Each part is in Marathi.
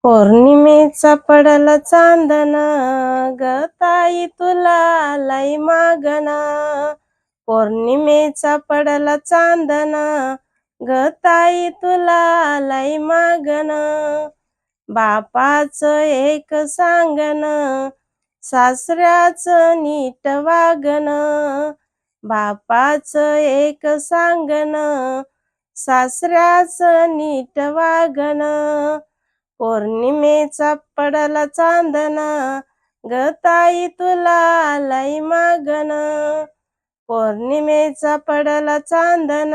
पौर्णिमेचा पडला चांदण, ग ताई तुला आलाय मागण. पौर्णिमेचा पडला चांदण, ग ताई तुला आलाय मागण. बापाचं एक सांगण, सासऱ्याचं नीट वागण. बापाचं एक सांगण, सासऱ्याचं नीट वागण. पौर्णिमेचा पडला चांदण, ग ताई तुला आलाय मागण. पौर्णिमेचा पडला चांदण,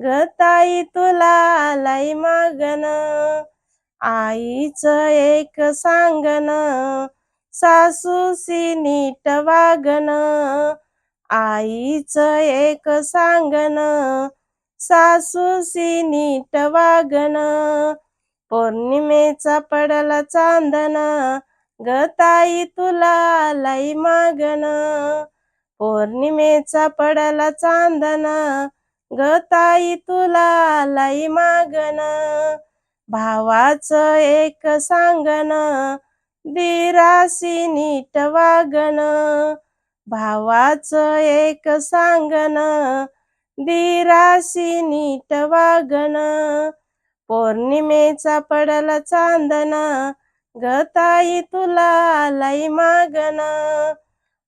ग ताई तुला आलाय मागण. आईचं एक सांगण, सासूसी नीट वागण. आईचं एक सांगण, सासूसी नीट वागण. पौर्णिमेचा पडला चांदण, ग ताई तुला आलाय मागण. पौर्णिमेचा पडला चांदण, ग ताई तुला आलाय मागण. भावाचं एक सांगण, दिराशी नीट वागण. भावाचं एक सांगण, दिराशी नीट वागण. पौर्णिमेचा पडला चांदण, ग ताई तुला आलाय मागण.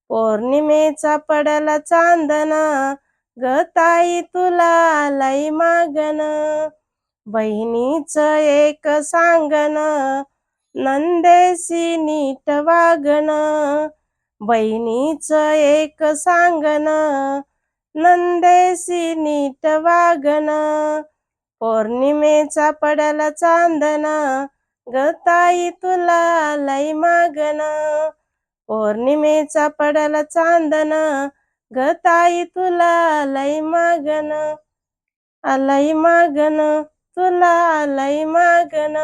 पौर्णिमेचा पडला चांदण, ग ताई तुला आलाय मागण. बहिणीचं एक सांगण, नंदेशी नीट वागण. बहिणीचं एक सांगण, नंदेशी नीट वागण. पौर्णिमेचा पडला चांदण, ग ताई तुला आलाय मागण. पौर्णिमेचा पडला चांदण, ग ताई तुला आलाय मागण. आलाय मागण, तुला आलाय मागण.